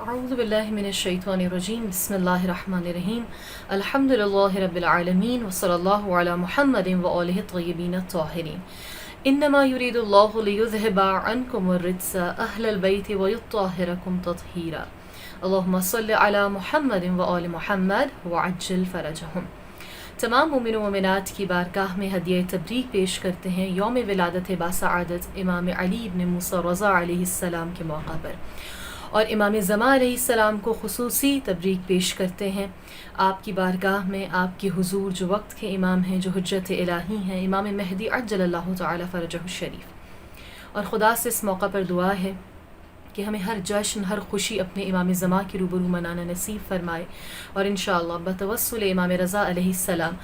اعوذ باللہ من الشیطان الرجیم بسم اللہ الرحمن الرحیم الحمد للہ رب العالمین وصلی اللہ علی محمد وآلہ الطیبین الطاہرین انما یرید اللہ لیذہب عنکم الرجس اہل البیت ویطہرکم تطہیرا اللہم صل علی محمد وآل محمد وعجل فرجہم۔ تمام مومن و مومنات کی بارگاہ میں ہدیہ تبریک پیش کرتے ہیں یوم ولادت باسعادت امام علی ابن موسیٰ رضا علیہ السلام کے موقع پر، اور امام زمان علیہ السلام کو خصوصی تبریک پیش کرتے ہیں آپ کی بارگاہ میں، آپ کے حضور جو وقت کے امام ہیں، جو حجت الہی ہیں، امام مہدی عجل اللہ تعالی فرجہ الشریف۔ اور خدا سے اس موقع پر دعا ہے کہ ہمیں ہر جشن، ہر خوشی اپنے امام زمان کے روبرو منانا نصیب فرمائے، اور انشاءاللہ بتوسل امام رضا علیہ السلام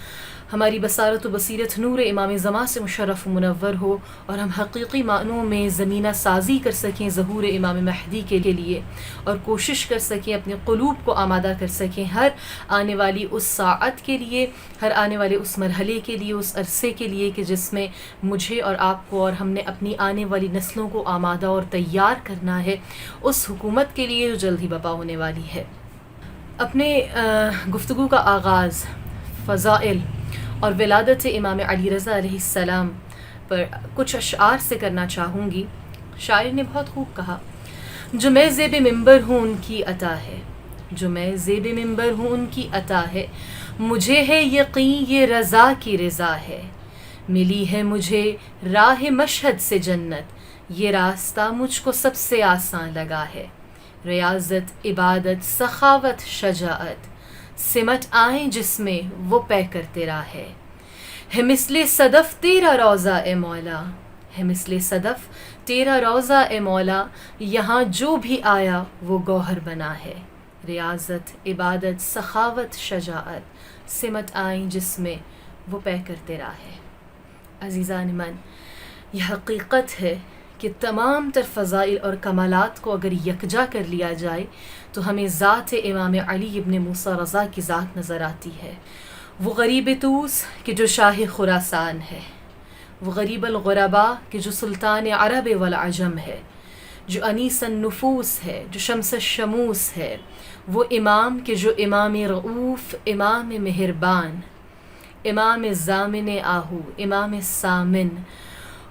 ہماری بصارت و بصیرت نور امام زمان سے مشرف و منور ہو، اور ہم حقیقی معنوں میں زمینہ سازی کر سکیں ظہور امام مہدی کے لیے، اور کوشش کر سکیں اپنے قلوب کو آمادہ کر سکیں ہر آنے والی اس ساعت کے لیے، ہر آنے والے اس مرحلے کے لیے، اس عرصے کے لیے کہ جس میں مجھے اور آپ کو اور ہم نے اپنی آنے والی نسلوں کو آمادہ اور تیار کرنا ہے اس حکومت کے لیے جو جلد ہی برپا ہونے والی ہے۔ اپنے گفتگو کا آغاز فضائل اور ولادت امام علی رضا علیہ السلام پر کچھ اشعار سے کرنا چاہوں گی۔ شاعر نے بہت خوب کہا، جو میں زیب منبر ہوں ان کی عطا ہے، جو میں زیب منبر ہوں ان کی عطا ہے، مجھے ہے یقین یہ رضا کی رضا ہے، ملی ہے مجھے راہ مشہد سے جنت، یہ راستہ مجھ کو سب سے آسان لگا ہے، ریاضت عبادت سخاوت شجاعت سمٹ آئیں جس میں وہ پے کر تیرا ہے مثل صدف تیرا روزہ اے مولا، ہے مثل صدف تیرا روزہ اے مولا، یہاں جو بھی آیا وہ گوہر بنا ہے، ریاضت عبادت سخاوت شجاعت سمٹ آئیں جس میں وہ پے کر تیرا ہے۔ عزیزان من، یہ حقیقت ہے کہ تمام تر فضائل اور کمالات کو اگر یکجا کر لیا جائے تو ہمیں ذات امام علی ابن موسیٰ رضا کی ذات نظر آتی ہے۔ وہ غریب طوس کہ جو شاہ خراسان ہے، وہ غریب الغربا کہ جو سلطان عرب والعجم ہے، جو انیس النفوس ہے، جو شمس الشموس ہے، وہ امام کہ جو امام رؤوف، امام مہربان، امام ضامن آہو، امام سامن،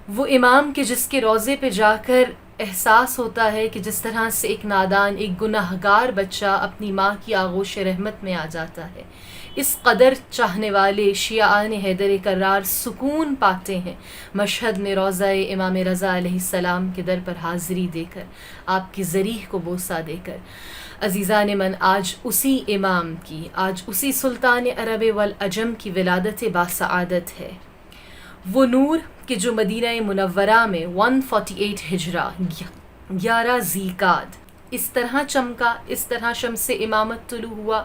وہ امام کہ جس کے روضے پہ جا کر احساس ہوتا ہے کہ جس طرح سے ایک نادان، ایک گناہگار بچہ اپنی ماں کی آغوش رحمت میں آ جاتا ہے، اس قدر چاہنے والے شیعان حیدر کرار سکون پاتے ہیں مشہد میں روزہ-اے-امام رضا علیہ السلام کے در پر حاضری دے کر، آپ کی ذریح کو بوسہ دے کر۔ عزیزان من، آج اسی امام کی، آج اسی سلطان عرب والعجم کی ولادت باسعادت ہے۔ وہ نور کہ جو مدینہ منورہ میں 148 ہجرہ 11 ذی-قعدہ اس طرح چمکا، اس طرح شمس امامت طلوع ہوا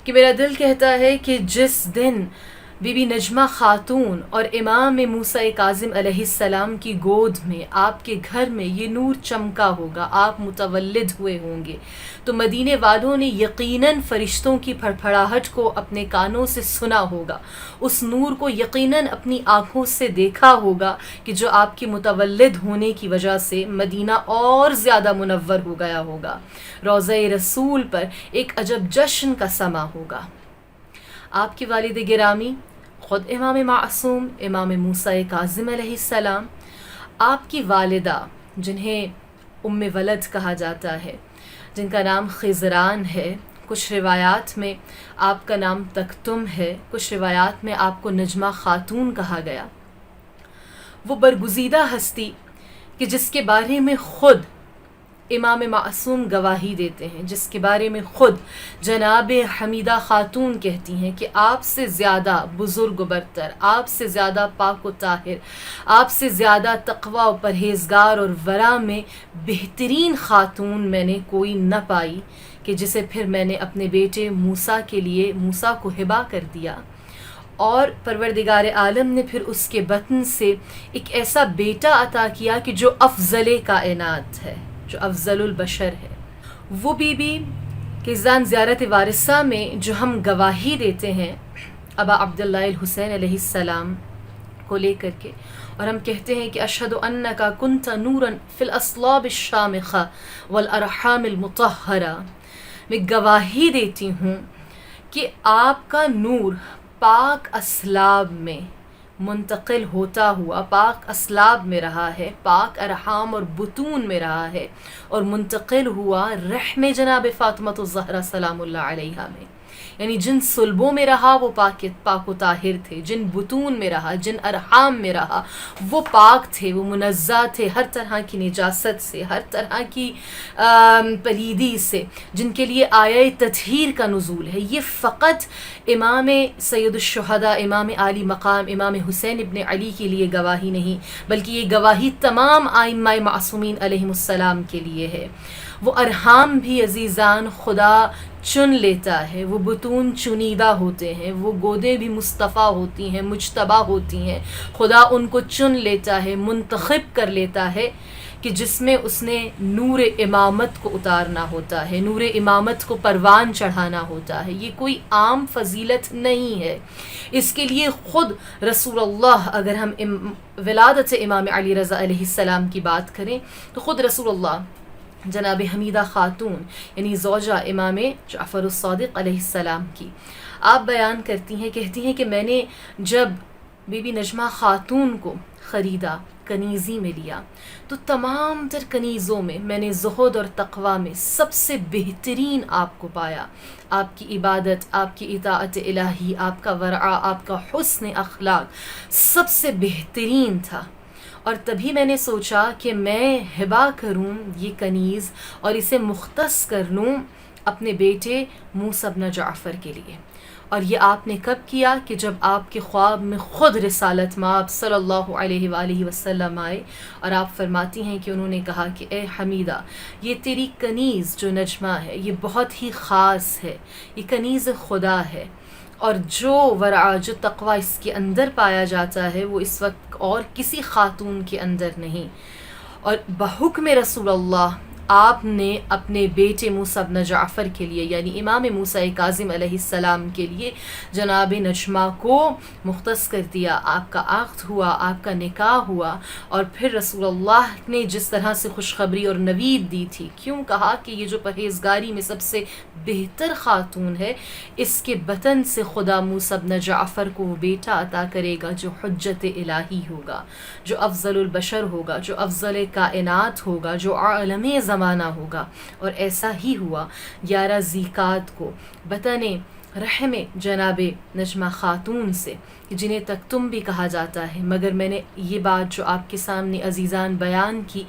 کہ میرا دل کہتا ہے کہ جس دن بی بی نجمہ خاتون اور امام موسیٰ کاظم علیہ السلام کی گود میں، آپ کے گھر میں یہ نور چمکا ہوگا، آپ متولد ہوئے ہوں گے، تو مدینے والوں نے یقیناً فرشتوں کی پھڑپھڑاہٹ کو اپنے کانوں سے سنا ہوگا، اس نور کو یقیناً اپنی آنکھوں سے دیکھا ہوگا کہ جو آپ کے متولد ہونے کی وجہ سے مدینہ اور زیادہ منور ہو گیا ہوگا، روضہ رسول پر ایک عجب جشن کا سما ہوگا۔ آپ کے والد گرامی خود امام معصوم امام موسیٰ کاظم علیہ السلام، آپ کی والدہ جنہیں ام ولد کہا جاتا ہے، جن کا نام خضران ہے، کچھ روایات میں آپ کا نام تکتم ہے، کچھ روایات میں آپ کو نجمہ خاتون کہا گیا۔ وہ برگزیدہ ہستی کہ جس کے بارے میں خود امام معصوم گواہی دیتے ہیں، جس کے بارے میں خود جناب حمیدہ خاتون کہتی ہیں کہ آپ سے زیادہ بزرگ و برتر، آپ سے زیادہ پاک و طاہر، آپ سے زیادہ تقوی و پرہیزگار اور ورع میں بہترین خاتون میں نے کوئی نہ پائی کہ جسے پھر میں نے اپنے بیٹے موسیٰ کے لیے موسیٰ کو ہبہ کر دیا، اور پروردگار عالم نے پھر اس کے بطن سے ایک ایسا بیٹا عطا کیا کہ جو افضل کائنات ہے، جو افضل البشر ہے۔ وہ بی بی کہ زان زیارت وارثہ میں جو ہم گواہی دیتے ہیں، ابا عبداللہ الحسین علیہ السلام کو لے کر کے، اور ہم کہتے ہیں کہ اشہد انک کنت نورا فی الاصلاب الشامخہ والارحام المطہرہ، میں گواہی دیتی ہوں کہ آپ کا نور پاک اسلاب میں منتقل ہوتا ہوا، پاک اسلاب میں رہا ہے، پاک ارحام اور بطون میں رہا ہے، اور منتقل ہوا رحم جناب فاطمۃ الزہرا سلام اللہ علیہا میں، یعنی جن صلبوں میں رہا وہ پاک و طاہر تھے، جن بطون میں رہا، جن ارحام میں رہا وہ پاک تھے، وہ منزہ تھے ہر طرح کی نجاست سے، ہر طرح کی پلیدی سے، جن کے لیے آیہ تطہیر کا نزول ہے۔ یہ فقط امام سید الشہداء، امام عالی مقام، امام حسین ابن علی کے لیے گواہی نہیں، بلکہ یہ گواہی تمام ائمہ معصومین علیہم السلام کے لیے ہے۔ وہ ارحام بھی عزیزان خدا چن لیتا ہے، وہ بطون چنیدہ ہوتے ہیں، وہ گودیں بھی مصطفیٰ ہوتی ہیں، مجتبیٰ ہوتی ہیں، خدا ان کو چن لیتا ہے، منتخب کر لیتا ہے کہ جس میں اس نے نور امامت کو اتارنا ہوتا ہے، نور امامت کو پروان چڑھانا ہوتا ہے۔ یہ کوئی عام فضیلت نہیں ہے، اس کے لیے خود رسول اللہ، اگر ہم ولادت امام علی رضا علیہ السلام کی بات کریں تو خود رسول اللہ جناب حمیدہ خاتون یعنی زوجہ امام جعفر الصادق علیہ السلام کی، آپ بیان کرتی ہیں، کہتی ہیں کہ میں نے جب بی بی نجمہ خاتون کو خریدا، کنیزی میں لیا، تو تمام تر کنیزوں میں نے زہد اور تقوی میں سب سے بہترین آپ کو پایا، آپ کی عبادت، آپ کی اطاعت الہی، آپ کا ورع، آپ کا حسن اخلاق سب سے بہترین تھا، اور تبھی میں نے سوچا کہ میں ہبہ کروں یہ کنیز اور اسے مختص کر لوں اپنے بیٹے موسیٰ بن جعفر کے لیے۔ اور یہ آپ نے کب کیا کہ جب آپ کے خواب میں خود رسالت مآب صلی اللہ علیہ وآلہ وسلم آئے، اور آپ فرماتی ہیں کہ انہوں نے کہا کہ اے حمیدہ، یہ تیری کنیز جو نجمہ ہے یہ بہت ہی خاص ہے، یہ کنیز خدا ہے، اور جو ورع، جو تقوی اس کے اندر پایا جاتا ہے وہ اس وقت اور کسی خاتون کے اندر نہیں۔ اور بحکم رسول اللہ آپ نے اپنے بیٹے موسیٰ بن جعفر کے لیے یعنی امام موسیٰ کاظم علیہ السلام کے لیے جناب نجمہ کو مختص کر دیا، آپ کا عقد ہوا، آپ کا نکاح ہوا، اور پھر رسول اللہ نے جس طرح سے خوشخبری اور نوید دی تھی، کیوں کہا کہ یہ جو پرہیزگاری میں سب سے بہتر خاتون ہے، اس کے بطن سے خدا موسیٰ بن جعفر کو وہ بیٹا عطا کرے گا جو حجت الہی ہوگا، جو افضل البشر ہوگا، جو افضل کائنات ہوگا، جو عالم زمانہ ہوگا۔ اور ایسا ہی ہوا 11 ذیقات کو بطن رحم جناب نجمہ خاتون سے، جنہیں تکتم بھی کہا جاتا ہے، مگر میں نے یہ بات جو آپ کے سامنے عزیزان بیان کی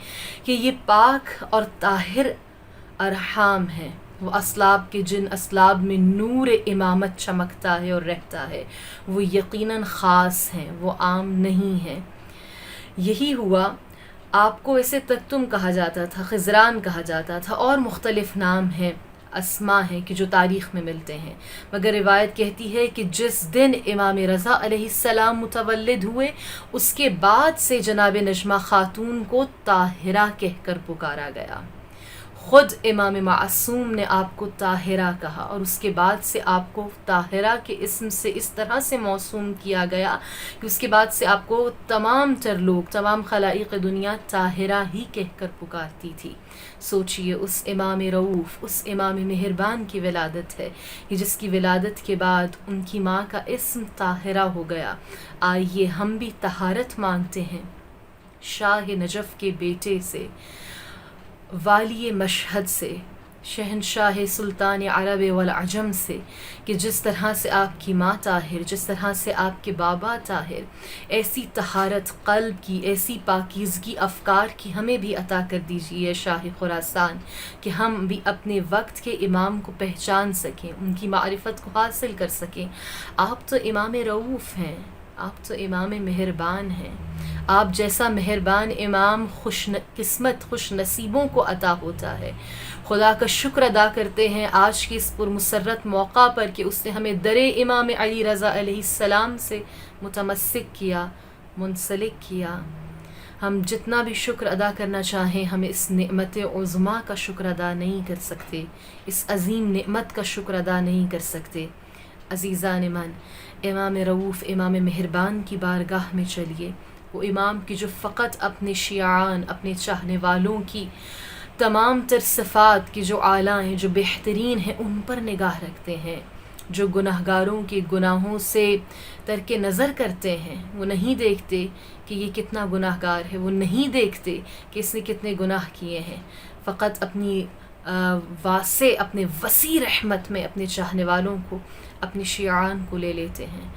کہ یہ پاک اور طاہر ارحام ہیں، وہ اسلاب کے جن اسلاب میں نور امامت چمکتا ہے اور رہتا ہے، وہ یقیناً خاص ہیں، وہ عام نہیں ہیں۔ یہی ہوا، آپ کو اسے تکتم کہا جاتا تھا، خضران کہا جاتا تھا، اور مختلف نام ہیں، اسما ہیں کہ جو تاریخ میں ملتے ہیں، مگر روایت کہتی ہے کہ جس دن امام رضا علیہ السلام متولد ہوئے اس کے بعد سے جناب نجمہ خاتون کو طاہرہ کہہ کر پکارا گیا، خود امام معصوم نے آپ کو طاہرہ کہا، اور اس کے بعد سے آپ کو طاہرہ کے اسم سے اس طرح سے موسوم کیا گیا کہ اس کے بعد سے آپ کو تمام تر لوگ، تمام خلائق دنیا طاہرہ ہی کہہ کر پکارتی تھی۔ سوچئے اس امام رؤوف، اس امام مہربان کی ولادت ہے کہ جس کی ولادت کے بعد ان کی ماں کا اسم طاہرہ ہو گیا۔ آئیے ہم بھی طہارت مانگتے ہیں شاہ نجف کے بیٹے سے، والی مشہد سے، شہنشاہ سلطان عرب والعجم سے، کہ جس طرح سے آپ کی ماں طاہر، جس طرح سے آپ کے بابا طاہر، ایسی طہارت قلب کی، ایسی پاکیزگی افکار کی ہمیں بھی عطا کر دیجیے شاہ خراسان، کہ ہم بھی اپنے وقت کے امام کو پہچان سکیں، ان کی معرفت کو حاصل کر سکیں۔ آپ تو امام رؤوف ہیں، آپ تو امام مہربان ہیں، آپ جیسا مہربان امام خوش قسمت، خوش نصیبوں کو عطا ہوتا ہے۔ خدا کا شکر ادا کرتے ہیں آج کی اس پرمسرت موقع پر کہ اس نے ہمیں در امام علی رضا علیہ السلام سے متمسک کیا، منسلک کیا۔ ہم جتنا بھی شکر ادا کرنا چاہیں ہم اس نعمت عظمیٰ کا شکر ادا نہیں کر سکتے، اس عظیم نعمت کا شکر ادا نہیں کر سکتے۔ عزیزان من، امام رؤوف امام مہربان کی بارگاہ میں چلیے، وہ امام کی جو فقط اپنے شیعان، اپنے چاہنے والوں کی تمام تر صفات کی جو اعلیٰ ہیں، جو بہترین ہیں، ان پر نگاہ رکھتے ہیں، جو گناہ گاروں کے گناہوں سے ترک نظر کرتے ہیں، وہ نہیں دیکھتے کہ یہ کتنا گناہ گار ہے، وہ نہیں دیکھتے کہ اس نے کتنے گناہ کیے ہیں، فقط اپنی واسع، اپنے وسیع رحمت میں اپنے چاہنے والوں کو، اپنے شیعان کو لے لیتے ہیں۔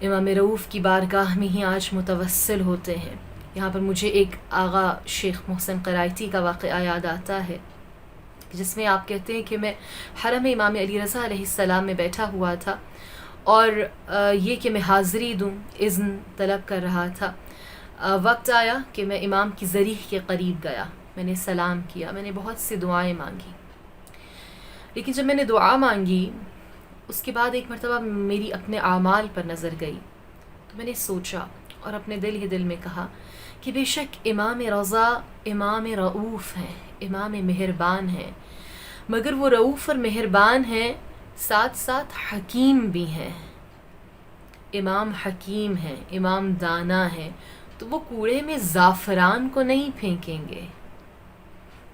امام رؤوف کی بارگاہ میں ہی آج متوسل ہوتے ہیں۔ یہاں پر مجھے ایک آغا شیخ محسن قرائتی کا واقعہ یاد آتا ہے، جس میں آپ کہتے ہیں کہ میں حرم امام علی رضا علیہ السلام میں بیٹھا ہوا تھا، اور یہ کہ میں حاضری دوں اذن طلب کر رہا تھا۔ وقت آیا کہ میں امام کی ذریح کے قریب گیا، میں نے سلام کیا، میں نے بہت سی دعائیں مانگی، لیکن جب میں نے دعا مانگی اس کے بعد ایک مرتبہ میری اپنے اعمال پر نظر گئی، تو میں نے سوچا اور اپنے دل ہی دل میں کہا کہ بے شک امام رضا امام رؤوف ہیں، امام مہربان ہیں، مگر وہ رؤوف اور مہربان ہیں، ساتھ ساتھ حکیم بھی ہیں، امام حکیم ہیں، امام دانا ہیں، تو وہ کوڑے میں زعفران کو نہیں پھینکیں گے۔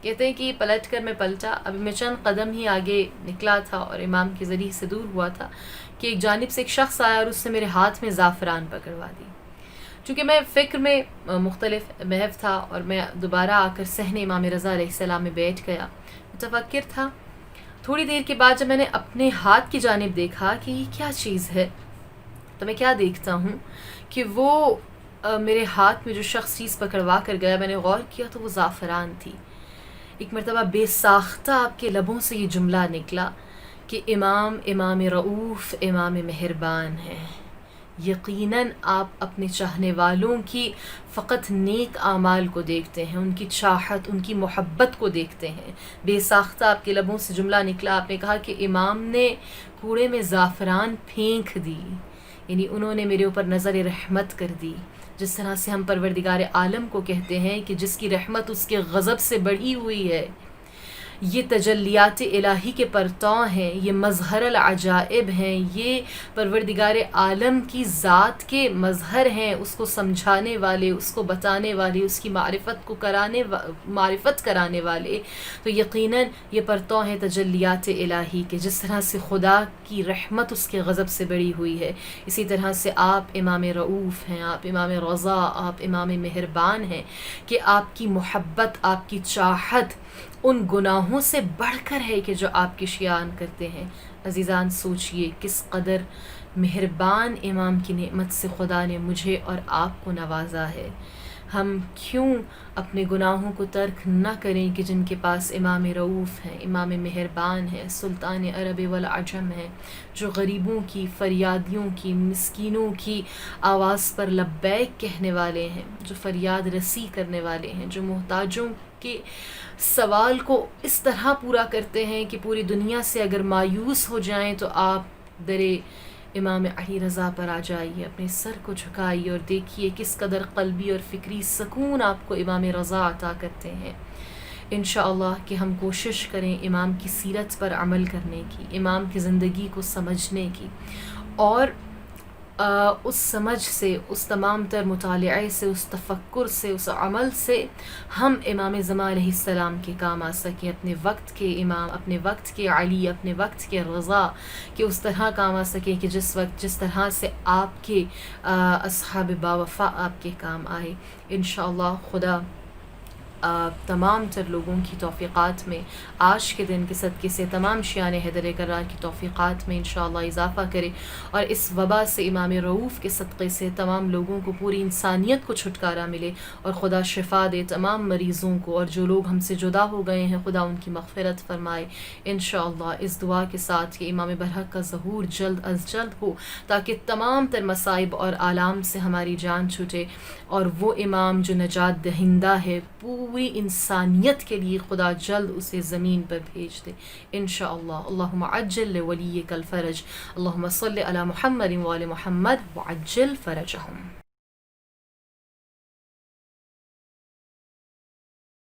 کہتے ہیں کہ پلٹ کر میں پلٹا، ابھی میں چند قدم ہی آگے نکلا تھا اور امام کے ذریعے سے دور ہوا تھا کہ ایک جانب سے ایک شخص آیا اور اس نے میرے ہاتھ میں زعفران پکڑوا دی۔ چونکہ میں فکر میں مختلف محو تھا اور میں دوبارہ آ کر صحن امام رضا علیہ السلام میں بیٹھ گیا، متفکر تھا۔ تھوڑی دیر کے بعد جب میں نے اپنے ہاتھ کی جانب دیکھا کہ یہ کیا چیز ہے، تو میں کیا دیکھتا ہوں کہ وہ میرے ہاتھ میں جو شخص چیز پکڑوا کر گیا، میں نے غور کیا تو وہ زعفران تھی۔ ایک مرتبہ بے ساختہ آپ کے لبوں سے یہ جملہ نکلا کہ امام رؤوف امام مہربان ہیں، یقیناً آپ اپنے چاہنے والوں کی فقط نیک اعمال کو دیکھتے ہیں، ان کی چاہت، ان کی محبت کو دیکھتے ہیں۔ بے ساختہ آپ کے لبوں سے جملہ نکلا، آپ نے کہا کہ امام نے کوڑے میں زعفران پھینک دی، یعنی انہوں نے میرے اوپر نظر رحمت کر دی۔ جس طرح سے ہم پروردگار عالم کو کہتے ہیں کہ جس کی رحمت اس کے غضب سے بڑھی ہوئی ہے، یہ تجلیات الہی کے پرتوں ہیں، یہ مظہر العجائب ہیں، یہ پروردگار عالم کی ذات کے مظہر ہیں، اس کو سمجھانے والے، اس کو بتانے والے، اس کی معرفت کرانے والے، تو یقیناً یہ پرتوں ہیں تجلیات الہی کے۔ جس طرح سے خدا کی رحمت اس کے غضب سے بڑھی ہوئی ہے، اسی طرح سے آپ امام رؤوف ہیں، آپ امام رضا، آپ امام مہربان ہیں کہ آپ کی محبت، آپ کی چاہت ان گناہوں سے بڑھ کر ہے کہ جو آپ کے شیعان کرتے ہیں۔ عزیزان سوچئے کس قدر مہربان امام کی نعمت سے خدا نے مجھے اور آپ کو نوازا ہے۔ ہم کیوں اپنے گناہوں کو ترک نہ کریں کہ جن کے پاس امام رؤوف ہیں، امام مہربان ہیں، سلطان عرب والعجم ہیں، جو غریبوں کی، فریادیوں کی، مسکینوں کی آواز پر لبیک کہنے والے ہیں، جو فریاد رسی کرنے والے ہیں، جو محتاجوں کے سوال کو اس طرح پورا کرتے ہیں کہ پوری دنیا سے اگر مایوس ہو جائیں تو آپ در امام علی رضا پر آ جائیے، اپنے سر کو جھکائیے اور دیکھیے کس قدر قلبی اور فکری سکون آپ کو امام رضا عطا کرتے ہیں۔ انشاءاللہ کہ ہم کوشش کریں امام کی سیرت پر عمل کرنے کی، امام کی زندگی کو سمجھنے کی، اور اس سمجھ سے، اس تمام تر مطالعے سے، اس تفکر سے، اس عمل سے ہم امام زمان علیہ السلام کے کام آ سکیں، اپنے وقت کے امام، اپنے وقت کے علی، اپنے وقت کے رضا کہ اس طرح کام آ سکیں کہ جس طرح سے آپ کے اصحاب باوفا آپ کے کام آئے۔ انشاءاللہ خدا تمام تر لوگوں کی توفیقات میں آج کے دن کے صدقے سے تمام شیعان حیدر کرار کی توفیقات میں انشاءاللہ اضافہ کرے، اور اس وبا سے امام رؤوف کے صدقے سے تمام لوگوں کو، پوری انسانیت کو چھٹکارا ملے، اور خدا شفا دے تمام مریضوں کو، اور جو لوگ ہم سے جدا ہو گئے ہیں خدا ان کی مغفرت فرمائے انشاءاللہ، اس دعا کے ساتھ کہ امام برحق کا ظہور جلد از جلد ہو تاکہ تمام تر مصائب اور آلام سے ہماری جان چھوٹے، اور وہ امام جو نجات دہندہ ہے پوری انسانیت کے لیے خدا جلد اسے زمین پر بھیج دے انشاءاللہ۔ اللہم عجل لولیک الفرج، اللہم صل علی محمد وآل محمد وعجل فرجہم۔